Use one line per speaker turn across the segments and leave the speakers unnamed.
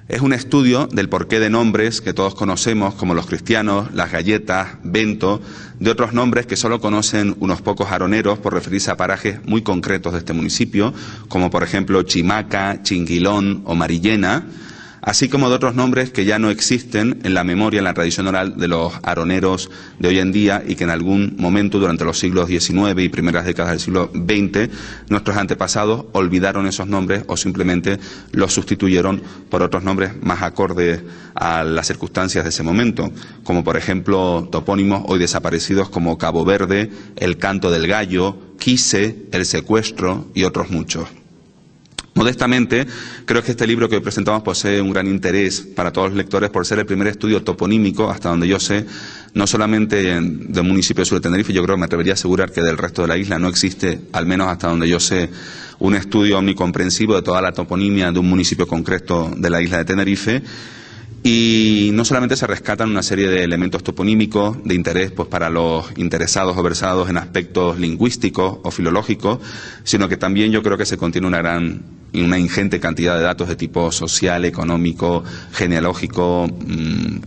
Es un estudio del porqué de nombres que todos conocemos, como los cristianos, las galletas, Bento, de otros nombres que solo conocen unos pocos aroneros por referirse a parajes muy concretos de este municipio, como por ejemplo Chimaca, Chinguilón o Marillena, así como de otros nombres que ya no existen en la memoria, en la tradición oral de los aroneros de hoy en día y que en algún momento durante los siglos XIX y primeras décadas del siglo XX nuestros antepasados olvidaron esos nombres o simplemente los sustituyeron por otros nombres más acordes a las circunstancias de ese momento, como por ejemplo topónimos hoy desaparecidos como Cabo Verde, El Canto del Gallo, Quise, El Secuestro y otros muchos. Modestamente, creo que este libro que hoy presentamos posee un gran interés para todos los lectores por ser el primer estudio toponímico, hasta donde yo sé, no solamente del municipio de sur de Tenerife, yo creo que me atrevería a asegurar que del resto de la isla no existe, al menos hasta donde yo sé, un estudio omnicomprensivo de toda la toponimia de un municipio concreto de la isla de Tenerife. Y no solamente se rescatan una serie de elementos toponímicos de interés pues para los interesados o versados en aspectos lingüísticos o filológicos, sino que también yo creo que se contiene una ingente cantidad de datos de tipo social, económico, genealógico,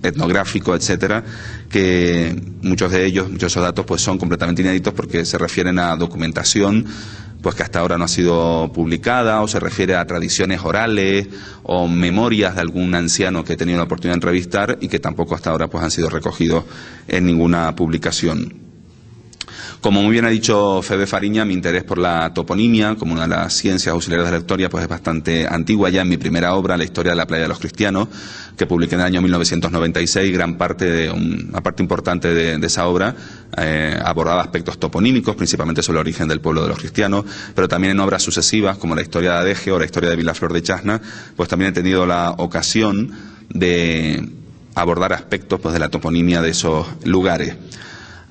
etnográfico, etcétera, que muchos de esos datos pues son completamente inéditos porque se refieren a documentación pues que hasta ahora no ha sido publicada, o se refiere a tradiciones orales o memorias de algún anciano que he tenido la oportunidad de entrevistar y que tampoco hasta ahora pues han sido recogidos en ninguna publicación. Como muy bien ha dicho Febe Fariña, mi interés por la toponimia, como una de las ciencias auxiliares de la historia, pues es bastante antigua. Ya en mi primera obra, La historia de la playa de los cristianos, que publiqué en el año 1996, una parte importante de esa obra abordaba aspectos toponímicos, principalmente sobre el origen del pueblo de los cristianos, pero también en obras sucesivas, como la historia de Adeje o la historia de Vilaflor de Chasna, pues también he tenido la ocasión de abordar aspectos pues de la toponimia de esos lugares.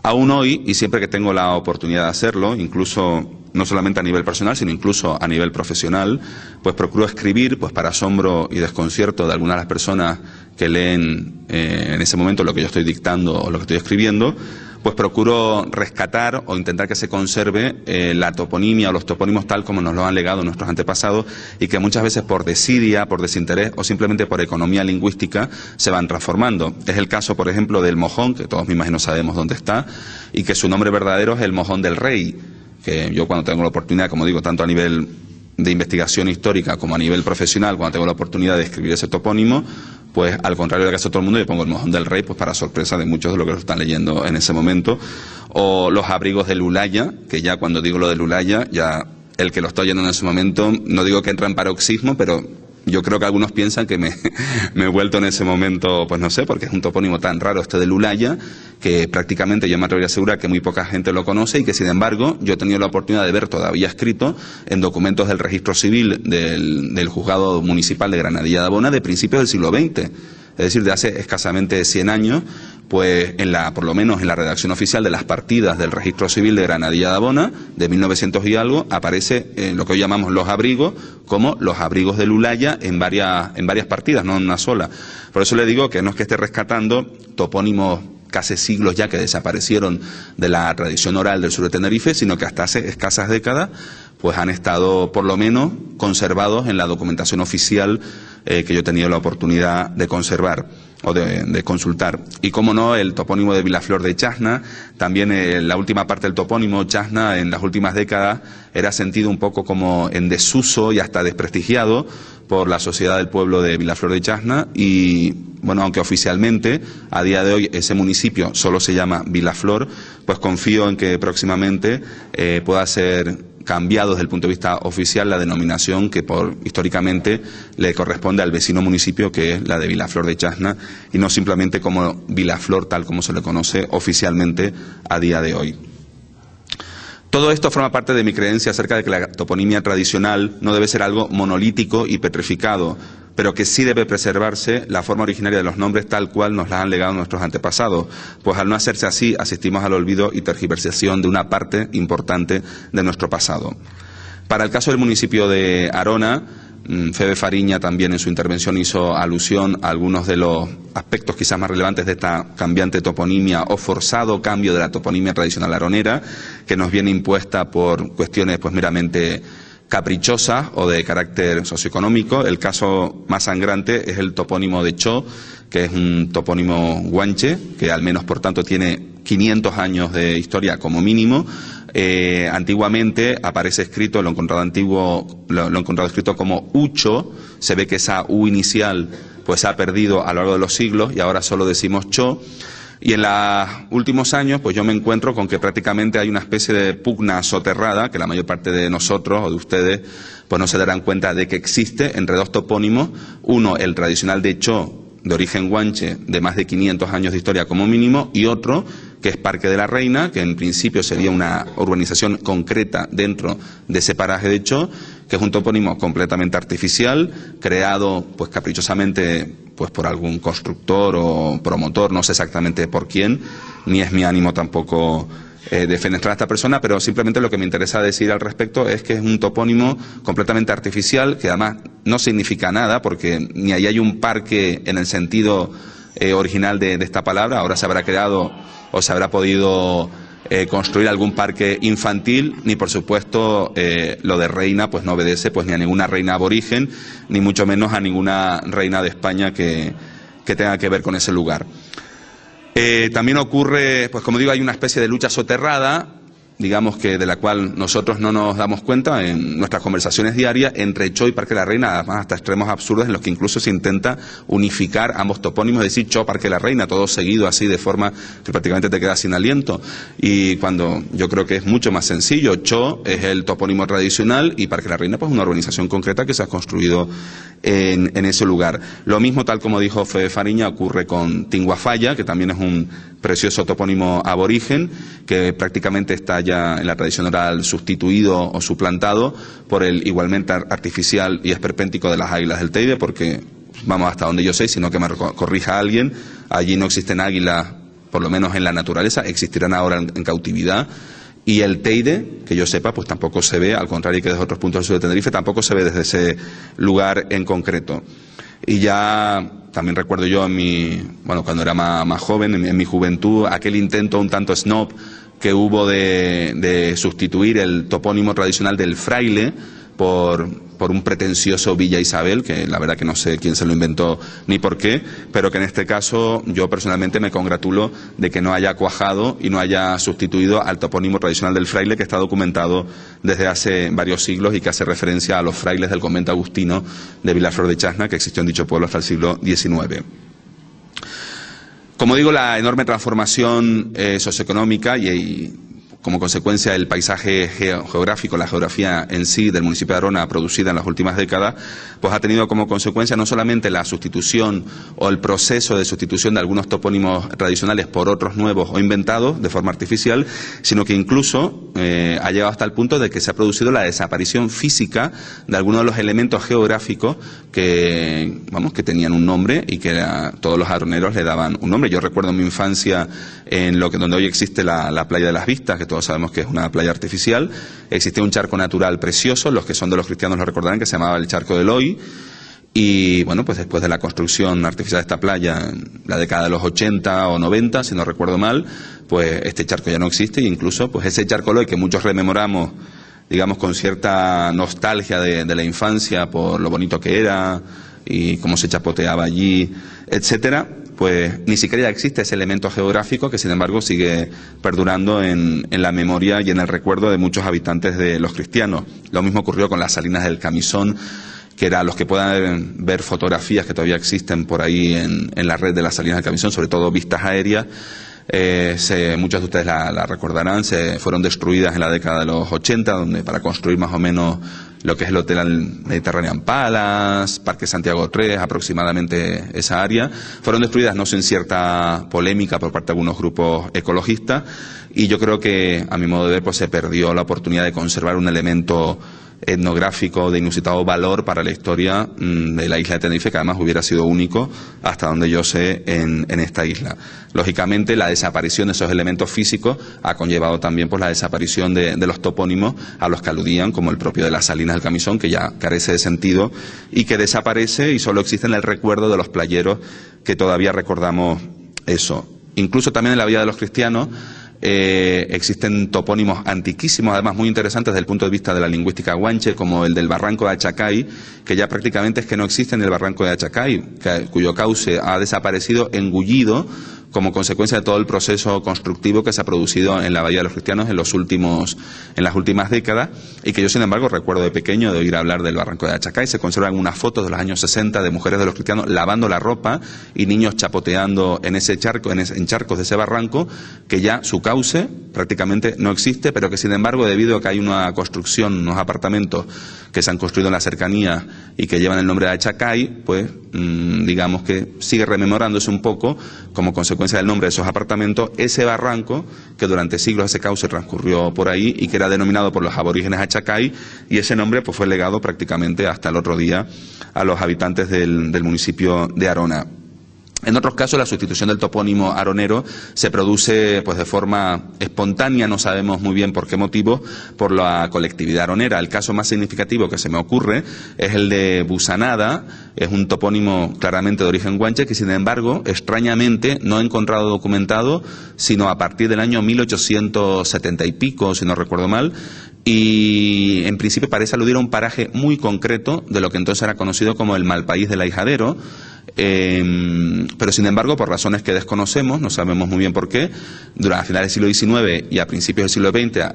Aún hoy, y siempre que tengo la oportunidad de hacerlo, incluso no solamente a nivel personal, sino incluso a nivel profesional, pues procuro escribir, pues para asombro y desconcierto de algunas de las personas que leen en ese momento lo que yo estoy dictando o lo que estoy escribiendo, pues procuro rescatar o intentar que se conserve la toponimia o los topónimos tal como nos lo han legado nuestros antepasados y que muchas veces por desidia, por desinterés o simplemente por economía lingüística se van transformando. Es el caso, por ejemplo, del mojón, que todos me imagino sabemos dónde está, y que su nombre verdadero es el Mojón del Rey, que yo cuando tengo la oportunidad, como digo, tanto a nivel de investigación histórica como a nivel profesional, cuando tengo la oportunidad de escribir ese topónimo, pues al contrario de lo que hace todo el mundo, yo pongo el Mojón del Rey, pues para sorpresa de muchos de los que lo están leyendo en ese momento, o los abrigos del Ulaya, que ya cuando digo lo del Ulaya, ya el que lo está oyendo en ese momento, no digo que entra en paroxismo, pero yo creo que algunos piensan que me he vuelto en ese momento, pues no sé, porque es un topónimo tan raro este del Ulaya, que prácticamente yo me atrevería a asegurar que muy poca gente lo conoce y que sin embargo yo he tenido la oportunidad de ver todavía escrito en documentos del registro civil del juzgado municipal de Granadilla de Abona de principios del siglo XX, es decir, de hace escasamente 100 años, pues por lo menos en la redacción oficial de las partidas del registro civil de Granadilla de Abona, de 1900 y algo, aparece lo que hoy llamamos los abrigos, como los abrigos del Ulaya en varias partidas, no en una sola. Por eso le digo que no es que esté rescatando topónimos casi siglos ya que desaparecieron de la tradición oral del sur de Tenerife, sino que hasta hace escasas décadas pues han estado por lo menos conservados en la documentación oficial que yo he tenido la oportunidad de conservar o de consultar. Y cómo no, el topónimo de Vilaflor de Chasna, también la última parte del topónimo Chasna en las últimas décadas era sentido un poco como en desuso y hasta desprestigiado por la sociedad del pueblo de Vilaflor de Chasna y, bueno, aunque oficialmente a día de hoy ese municipio solo se llama Vilaflor, pues confío en que próximamente pueda ser cambiado desde el punto de vista oficial la denominación que históricamente le corresponde al vecino municipio, que es la de Vilaflor de Chasna, y no simplemente como Vilaflor tal como se le conoce oficialmente a día de hoy. Todo esto forma parte de mi creencia acerca de que la toponimia tradicional no debe ser algo monolítico y petrificado, pero que sí debe preservarse la forma originaria de los nombres tal cual nos la han legado nuestros antepasados, pues al no hacerse así asistimos al olvido y tergiversación de una parte importante de nuestro pasado. Para el caso del municipio de Arona, Febe Fariña también en su intervención hizo alusión a algunos de los aspectos quizás más relevantes de esta cambiante toponimia o forzado cambio de la toponimia tradicional aronera, que nos viene impuesta por cuestiones pues meramente caprichosas o de carácter socioeconómico. El caso más sangrante es el topónimo de Cho, que es un topónimo guanche, que al menos por tanto tiene 500 años de historia como mínimo. Antiguamente aparece escrito, lo he encontrado escrito como Ucho. Se ve que esa U inicial pues se ha perdido a lo largo de los siglos y ahora solo decimos Cho. Y en los últimos años pues yo me encuentro con que prácticamente hay una especie de pugna soterrada que la mayor parte de nosotros o de ustedes pues no se darán cuenta de que existe entre dos topónimos. Uno, el tradicional de Cho, de origen guanche, de más de 500 años de historia como mínimo, y otro que es Parque de la Reina, que en principio sería una urbanización concreta dentro de ese paraje de Cho, que es un topónimo completamente artificial, creado pues caprichosamente pues por algún constructor o promotor, no sé exactamente por quién, ni es mi ánimo tampoco defenestrar a esta persona, pero simplemente lo que me interesa decir al respecto es que es un topónimo completamente artificial, que además no significa nada, porque ni ahí hay un parque en el sentido original de esta palabra. Ahora se habrá creado o se habrá podido construir algún parque infantil, ni por supuesto lo de reina pues no obedece pues ni a ninguna reina aborigen, ni mucho menos a ninguna reina de España que tenga que ver con ese lugar. También ocurre, pues como digo, hay una especie de lucha soterrada, digamos que de la cual nosotros no nos damos cuenta en nuestras conversaciones diarias, entre Cho y Parque de la Reina, además hasta extremos absurdos en los que incluso se intenta unificar ambos topónimos, es decir, Cho, Parque de la Reina, todo seguido así de forma que prácticamente te quedas sin aliento. Y cuando yo creo que es mucho más sencillo, Cho es el topónimo tradicional y Parque de la Reina pues una urbanización concreta que se ha construido en ese lugar. Lo mismo, tal como dijo Fede Fariña, ocurre con Tinguafalla, que también es un precioso topónimo aborigen, que prácticamente está ya en la tradición oral sustituido o suplantado por el igualmente artificial y esperpéntico de las águilas del Teide, porque, vamos, hasta donde yo sé, sino que me corrija alguien, allí no existen águilas, por lo menos en la naturaleza, existirán ahora en cautividad. Y el Teide, que yo sepa, pues tampoco se ve, al contrario que desde otros puntos del sur de Tenerife, tampoco se ve desde ese lugar en concreto. Y ya también recuerdo yo cuando era más joven, en mi juventud, aquel intento un tanto snob que hubo de sustituir el topónimo tradicional del Fraile por un pretencioso Villa Isabel, que la verdad que no sé quién se lo inventó ni por qué, pero que en este caso yo personalmente me congratulo de que no haya cuajado y no haya sustituido al topónimo tradicional del Fraile, que está documentado desde hace varios siglos y que hace referencia a los frailes del convento agustino de Vilaflor de Chasna, que existió en dicho pueblo hasta el siglo XIX. Como digo, la enorme transformación socioeconómica y como consecuencia el paisaje geográfico, la geografía en sí del municipio de Arona producida en las últimas décadas, pues ha tenido como consecuencia no solamente la sustitución o el proceso de sustitución de algunos topónimos tradicionales por otros nuevos o inventados de forma artificial, sino que incluso ha llegado hasta el punto de que se ha producido la desaparición física de algunos de los elementos geográficos que tenían un nombre y que todos los aroneros le daban un nombre. Yo recuerdo en mi infancia donde hoy existe la playa de las Vistas, que todos sabemos que es una playa artificial, existía un charco natural precioso, los que son de los cristianos lo recordarán, que se llamaba el Charco del Hoy, y bueno, pues después de la construcción artificial de esta playa, en la década de los 80 o 90, si no recuerdo mal, pues este charco ya no existe, e incluso pues ese Charco del Hoy que muchos rememoramos, digamos, con cierta nostalgia de la infancia por lo bonito que era y cómo se chapoteaba allí, etcétera, pues ni siquiera ya existe ese elemento geográfico que sin embargo sigue perdurando en la memoria y en el recuerdo de muchos habitantes de Los Cristianos. Lo mismo ocurrió con las Salinas del Camisón, que era, los que puedan ver fotografías que todavía existen por ahí en la red de las Salinas del Camisón, sobre todo vistas aéreas, muchos de ustedes la recordarán, se fueron destruidas en la década de los 80, donde para construir más o menos lo que es el Hotel Mediterranean Palace, Parque Santiago 3, aproximadamente esa área, fueron destruidas no sin cierta polémica por parte de algunos grupos ecologistas, y yo creo que, a mi modo de ver, pues se perdió la oportunidad de conservar un elemento etnográfico de inusitado valor para la historia de la isla de Tenerife, que además hubiera sido único, hasta donde yo sé, en esta isla. Lógicamente, la desaparición de esos elementos físicos ha conllevado también pues la desaparición de los topónimos a los que aludían, como el propio de las Salinas del Camisón, que ya carece de sentido y que desaparece y solo existe en el recuerdo de los playeros que todavía recordamos eso. Incluso también en la vida de Los Cristianos, Existen topónimos antiquísimos, además muy interesantes desde el punto de vista de la lingüística guanche, como el del barranco de Achacay, que ya prácticamente es que no existe en el barranco de Achacay, cuyo cauce ha desaparecido engullido como consecuencia de todo el proceso constructivo que se ha producido en la Bahía de los Cristianos en las últimas décadas, y que yo, sin embargo, recuerdo de pequeño de oír hablar del barranco de Achacay. Se conservan unas fotos de los años 60 de mujeres de los cristianos lavando la ropa y niños chapoteando en ese charco, en charcos de ese barranco, que ya su cauce prácticamente no existe, pero que, sin embargo, debido a que hay una construcción, unos apartamentos que se han construido en la cercanía y que llevan el nombre de Achacay, pues digamos que sigue rememorándose un poco, como consecuencia del nombre de esos apartamentos, ese barranco que durante siglos ese cauce transcurrió por ahí y que era denominado por los aborígenes Achacay, y ese nombre pues fue legado prácticamente hasta el otro día a los habitantes del municipio de Arona. En otros casos, la sustitución del topónimo aronero se produce pues de forma espontánea, no sabemos muy bien por qué motivo, por la colectividad aronera. El caso más significativo que se me ocurre es el de Busanada. Es un topónimo claramente de origen guanche que, sin embargo, extrañamente no he encontrado documentado sino a partir del año 1870 y pico, si no recuerdo mal, y en principio parece aludir a un paraje muy concreto de lo que entonces era conocido como el Malpaís del Ahijadero. Pero sin embargo, por razones que desconocemos, no sabemos muy bien por qué, durante finales del siglo XIX y a principios del siglo XX,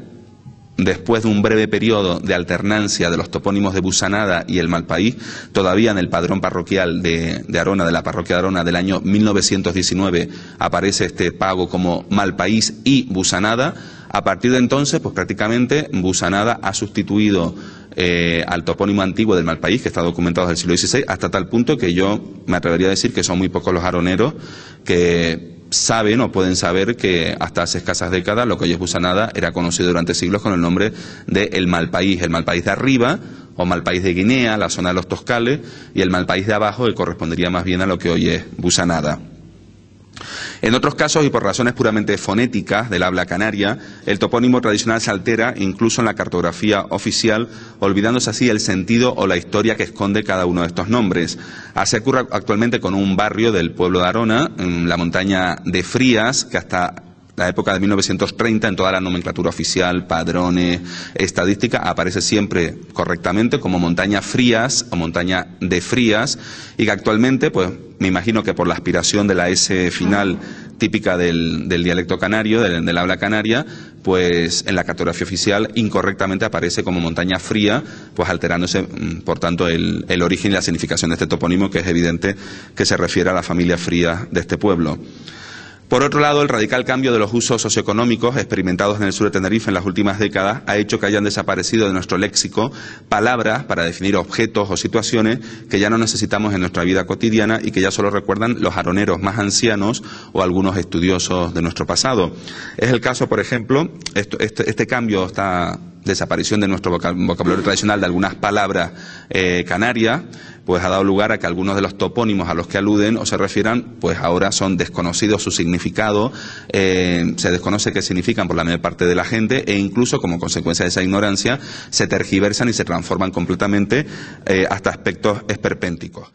después de un breve periodo de alternancia de los topónimos de Busanada y el Malpaís, todavía en el padrón parroquial de Arona, de la parroquia de Arona del año 1919, aparece este pago como Malpaís y Busanada. A partir de entonces, pues prácticamente Busanada ha sustituido al topónimo antiguo del Malpaís, que está documentado desde el siglo XVI, hasta tal punto que yo me atrevería a decir que son muy pocos los aroneros que saben o pueden saber que hasta hace escasas décadas lo que hoy es Busanada era conocido durante siglos con el nombre de el Malpaís de arriba o Malpaís de Guinea, la zona de los Toscales, y el Malpaís de abajo, que correspondería más bien a lo que hoy es Busanada. En otros casos, y por razones puramente fonéticas del habla canaria, el topónimo tradicional se altera incluso en la cartografía oficial, olvidándose así el sentido o la historia que esconde cada uno de estos nombres. Así ocurre actualmente con un barrio del pueblo de Arona, en la montaña de Frías, que hasta la época de 1930, en toda la nomenclatura oficial, padrones, estadística, aparece siempre correctamente como montaña Frías o montaña de Frías, y que actualmente, pues me imagino que por la aspiración de la S final típica del dialecto canario, del habla canaria, pues en la cartografía oficial incorrectamente aparece como montaña fría, pues alterándose, por tanto, el origen y la significación de este topónimo, que es evidente que se refiere a la familia Frías de este pueblo. Por otro lado, el radical cambio de los usos socioeconómicos experimentados en el sur de Tenerife en las últimas décadas ha hecho que hayan desaparecido de nuestro léxico palabras para definir objetos o situaciones que ya no necesitamos en nuestra vida cotidiana y que ya solo recuerdan los aroneros más ancianos o algunos estudiosos de nuestro pasado. Es el caso, por ejemplo, este cambio, esta desaparición de nuestro vocabulario tradicional de algunas palabras canarias, pues ha dado lugar a que algunos de los topónimos a los que aluden o se refieran, pues ahora son desconocidos su significado, se desconoce qué significan por la mayor parte de la gente, e incluso como consecuencia de esa ignorancia se tergiversan y se transforman completamente hasta aspectos esperpénticos.